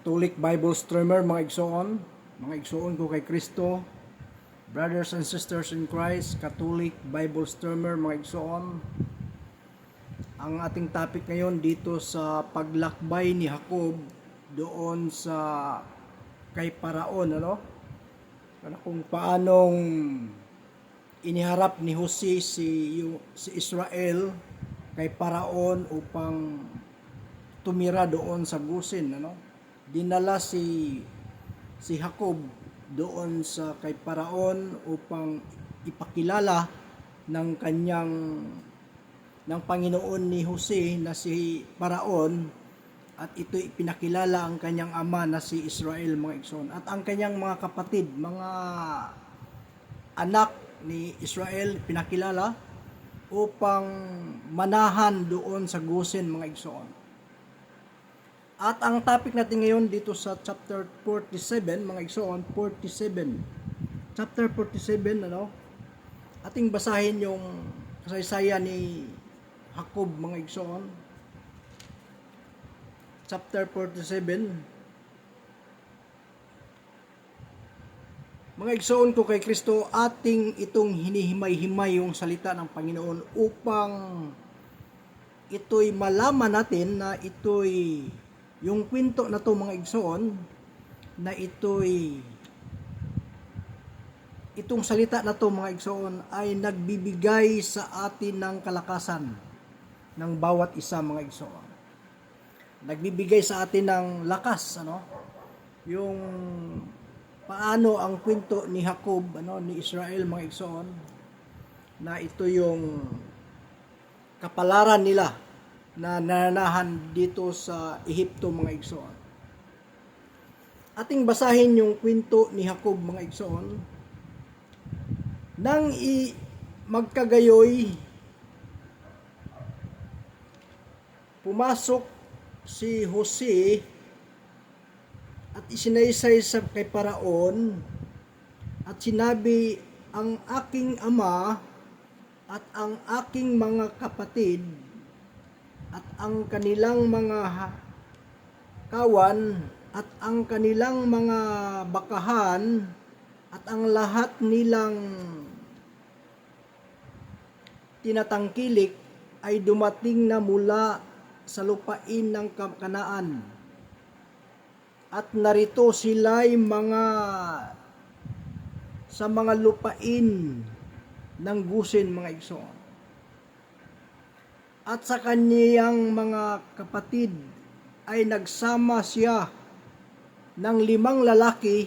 Catholic Bible Streamer, mga igsoon ko kay Kristo, brothers and sisters in Christ, Catholic Bible Streamer, mga igsoon. Ang ating topic ngayon dito sa paglakbay ni Jacob doon sa kay Paraon, kung paanong iniharap ni Jose si Israel kay Paraon upang tumira doon sa Gosen, Dinala si Jacob doon sa kay Paraon upang ipakilala ng Panginoon ni Jose na si Paraon, at ito ipinakilala ang kanyang ama na si Israel, mga igsoon, at ang kanyang mga kapatid, mga anak ni Israel pinakilala upang manahan doon sa Gosen, mga igsoon. At ang topic natin ngayon dito sa chapter 47, mga igsoon, 47. Chapter 47, ating basahin yung kasaysayan ni Jacob, mga igsoon. Chapter 47. Mga igsoon ko kay Kristo, ating itong hinihimay-himay yung salita ng Panginoon upang ito'y malaman natin na ito'y yung kwento na to, mga igsoon, na itong salita na to, mga igsoon, ay nagbibigay sa atin ng kalakasan ng bawat isa, mga igsoon. Nagbibigay sa atin ng lakas, yung paano ang kwento ni Jacob, ni Israel, mga igsoon, na ito yung kapalaran nila na nananahan dito sa Ehipto, mga igsoon. Ating basahin yung kwento ni Jacob, mga igsoon. Nang magkagayoy, pumasok si Jose at isinaysay sa kay Paraon at sinabi, ang aking ama at ang aking mga kapatid at ang kanilang mga kawan at ang kanilang mga bakahan at ang lahat nilang tinatangkilik ay dumating na mula sa lupain ng Kanaan, at narito sila'y sa mga lupain ng Gosen, mga igsoon. At sa kaniyang mga kapatid ay nagsama siya ng 5 lalaki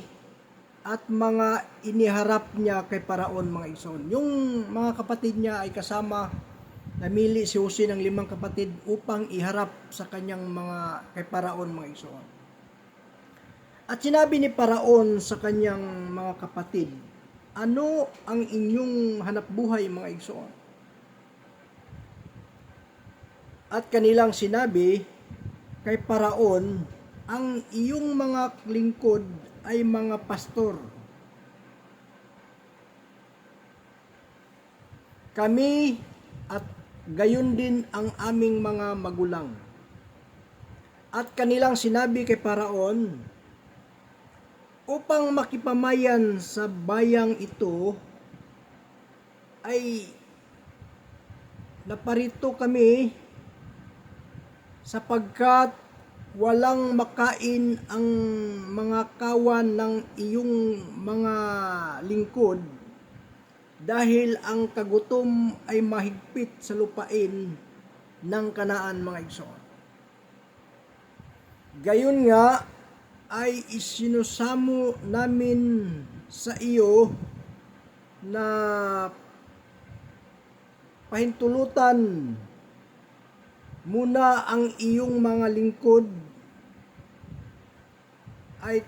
at mga iniharap niya kay Paraon, mga igsoon. Yung mga kapatid niya ay kasama, namili si Jose ng 5 kapatid upang iharap sa kanyang kay Paraon, mga igsoon. At sinabi ni Paraon sa kanyang mga kapatid, ano ang inyong hanapbuhay, mga igsoon? At kanilang sinabi kay Paraon, ang iyong mga lingkod ay mga pastor. Kami at gayon din ang aming mga magulang. At kanilang sinabi kay Paraon, upang makipamayan sa bayang ito ay naparito kami sapagkat walang makain ang mga kawan ng iyong mga lingkod, dahil ang kagutom ay mahigpit sa lupain ng Kanaan, mga igsoon. Gayon nga ay isinusamo namin sa iyo na pahintulutan muna ang iyong mga lingkod ay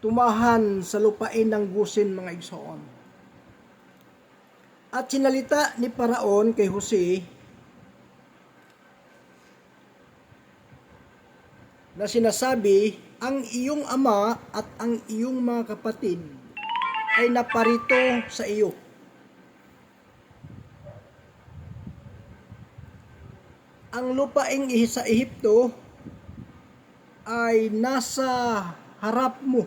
tumahan sa lupain ng Gosen, mga igsoon. At sinalita ni Paraon kay Jose na sinasabi, ang iyong ama at ang iyong mga kapatid ay naparito sa iyo. Ang lupaing sa Ehipto ay nasa harap mo.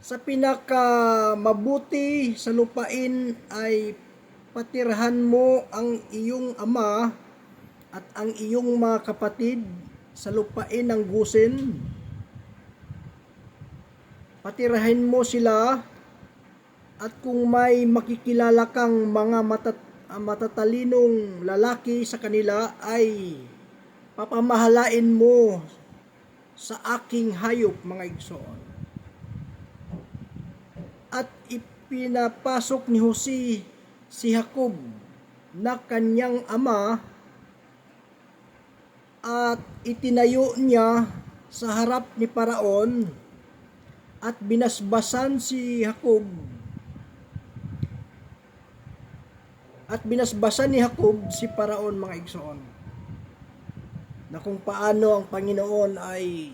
Sa pinaka mabuti sa lupain ay patirhan mo ang iyong ama at ang iyong mga kapatid sa lupain ng Gosen. Patirahin mo sila, at kung may makikilala kang mga matatalinong lalaki sa kanila ay papamahalain mo sa aking hayop, mga igsoon. At ipinapasok ni Jose si Jacob na kanyang ama at itinayo niya sa harap ni Paraon at binasbasan ni Jacob si Paraon, mga igsoon, na kung paano ang Panginoon ay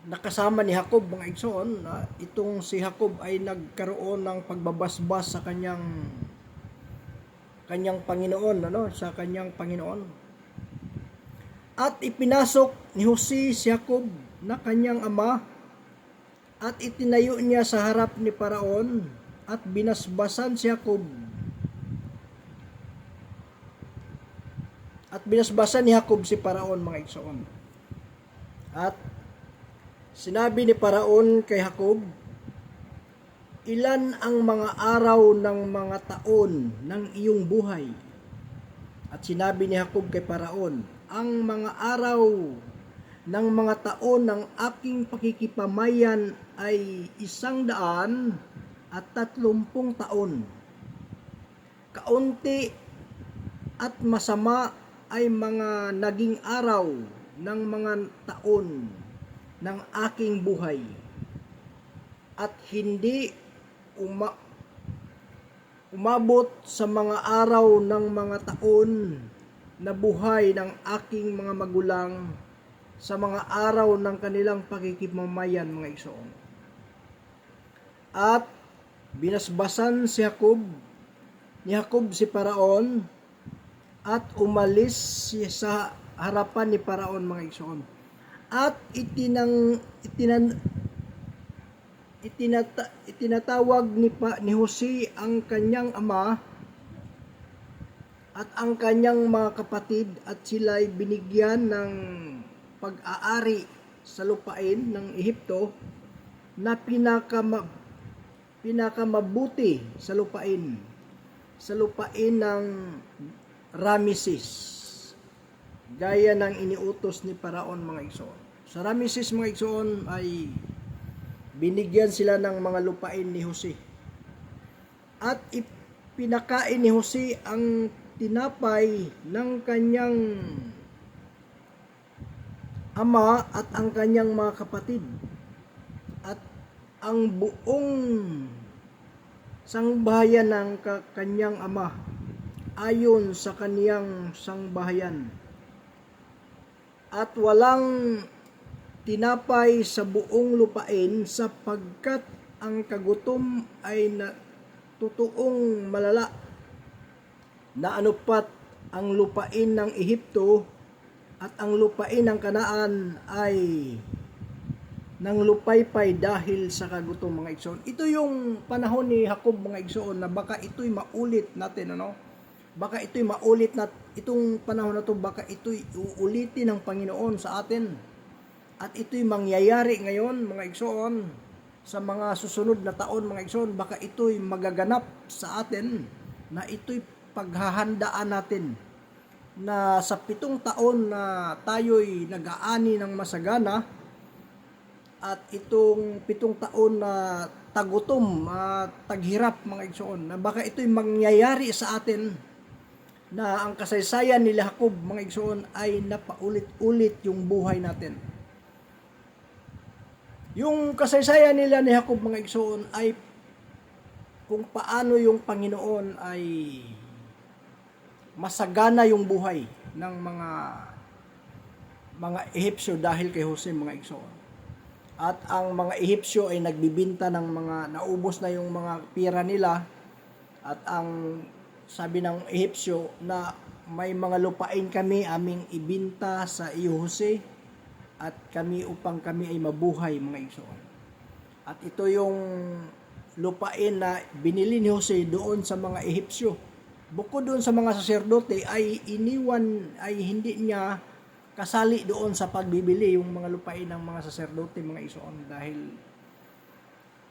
nakasama ni Jacob, mga igsoon, na itong si Jacob ay nagkaroon ng pagbabasbas sa kanyang Panginoon, sa kanyang Panginoon. At ipinasok ni Jose si Jacob na kanyang ama at itinayo niya sa harap ni Paraon at binasbasan si Jacob. At binasbasan ni Jacob si Paraon, mga igsoon. At sinabi ni Paraon kay Jacob, ilan ang mga araw ng mga taon ng iyong buhay? At sinabi ni Jacob kay Paraon, ang mga araw ng mga taon ng aking pakikipamayan ay 130 taon. Kaunti at masama ay mga naging araw ng mga taon ng aking buhay, at hindi umabot sa mga araw ng mga taon na buhay ng aking mga magulang sa mga araw ng kanilang pakikipamayan, mga igsoon. At binasbasan ni Jacob si Paraon at umalis siya sa harapan ni Paraon, mga igsoon. At itinatawag ni Jose ang kanyang ama at ang kanyang mga kapatid, at sila'y binigyan ng pag-aari sa lupain ng Ehipto na pinakamabuti sa lupain ng Rameses, gaya ng iniutos ni Paraon, mga igsoon. Sa Rameses, mga igsoon, ay binigyan sila ng mga lupain ni Jose. At pinakain ni Jose ang tinapay ng kanyang ama at ang kanyang mga kapatid, at ang buong sangbahayan ng kanyang ama ayon sa kaniyang sangbahayan. At walang tinapay sa buong lupain, sapagkat ang kagutom ay totoong malala, na anupat ang lupain ng Ehipto at ang lupain ng Kanaan ay nang lupaypay dahil sa kagutom, mga igsoon. Ito yung panahon ni Jacob, mga igsoon, na baka ito'y maulit natin, baka ito'y maulit na itong panahon na to, baka ito'y uulitin ng Panginoon sa atin, at ito'y mangyayari ngayon, mga igsoon, sa mga susunod na taon, mga igsoon. Baka ito'y magaganap sa atin, na ito'y paghahandaan natin, na sa 7 taon na tayo'y nag-aani ng masagana, at itong 7 taon na tagutom, taghirap, mga igsoon, na baka ito'y mangyayari sa atin, na ang kasaysayan ni Jacob, mga igsoon, ay napaulit-ulit yung buhay natin. Yung kasaysayan nila ni Jacob, mga igsoon, ay kung paano yung Panginoon ay masagana yung buhay ng mga Ehipsyo dahil kay Jose, mga igsoon. At ang mga Ehipsyo ay nagbibinta ng mga naubos na yung mga pira nila, at ang sabi ng Ehipsyo na may mga lupain kami aming ibinta sa iyo Jose at kami upang kami ay mabuhay mga igsoon. At ito yung lupain na binili ni Jose doon sa mga Ehipsyo. Bukod doon sa mga saserdote ay iniwan, ay hindi niya kasali doon sa pagbibili yung mga lupain ng mga saserdote mga igsoon, dahil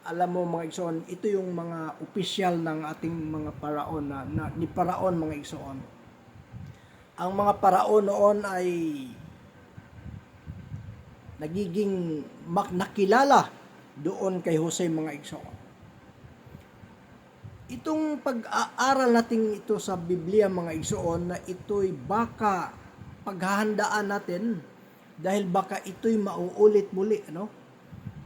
alam mo mga igsoon, ito yung mga opisyal ng ating mga paraon na ni paraon mga igsoon. Ang mga paraon noon ay nagiging nakilala doon kay Jose mga igsoon. Itong pag-aaral natin ito sa Biblia mga igsoon, na ito'y baka paghahandaan natin, dahil baka ito'y mauulit muli, ano?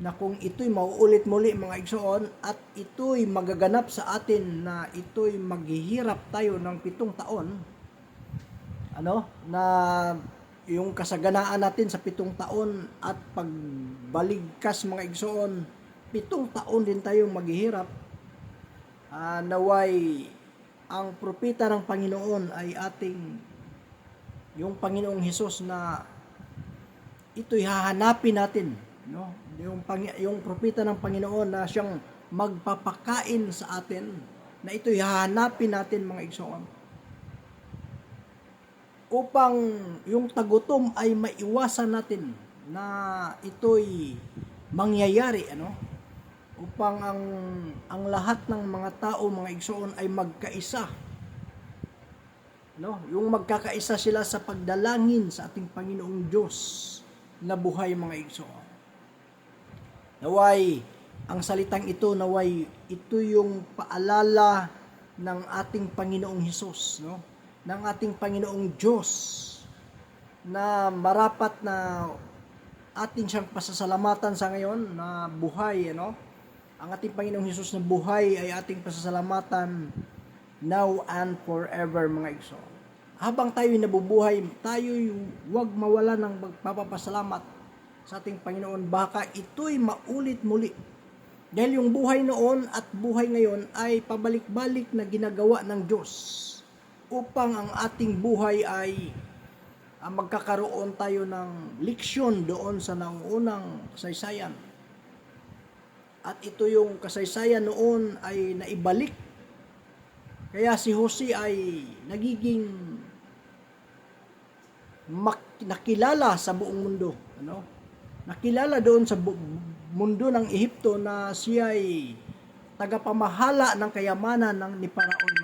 Na kung ito'y mauulit muli mga igsoon, at ito'y magaganap sa atin, na ito'y maghihirap tayo ng 7 taon, ano? Na yung kasaganaan natin sa 7 taon at pagbaligkas mga igsoon, 7 taon din tayong maghihirap. Naway ang propeta ng Panginoon ay yung Panginoong Hesus, na ito'y hahanapin natin, no? Yung propeta ng Panginoon na siyang magpapakain sa atin, na ito'y hahanapin natin mga igsoon, upang yung tagutom ay maiwasan natin, na ito'y mangyayari, ano? Upang ang lahat ng mga tao mga igsoon ay magkaisa, no? Yung magkakaisa sila sa pagdalangin sa ating Panginoong Diyos na buhay mga igsoon. Naway ang salitang ito, naway ito yung paalala ng ating Panginoong Hesus, no? Ng ating Panginoong Diyos, na marapat na atin siyang pasasalamatan sa ngayon na buhay, ano? Ang ating Panginoong Hesus na buhay ay ating pasasalamatan now and forever mga igsoon. Habang tayo'y nabubuhay, tayo'y huwag mawala ng magpapasalamat sa ating Panginoon. Baka ito'y maulit muli. Dahil yung buhay noon at buhay ngayon ay pabalik-balik na ginagawa ng Diyos, upang ang ating buhay ay magkakaroon tayo ng leksyon doon sa nangunang kasaysayan. At ito yung kasaysayan noon ay naibalik. Kaya si Jose ay nagiging nakilala sa buong mundo, ano? Nakilala doon sa mundo ng Ehipto na siya ay tagapamahala ng kayamanan ng ni Paraon.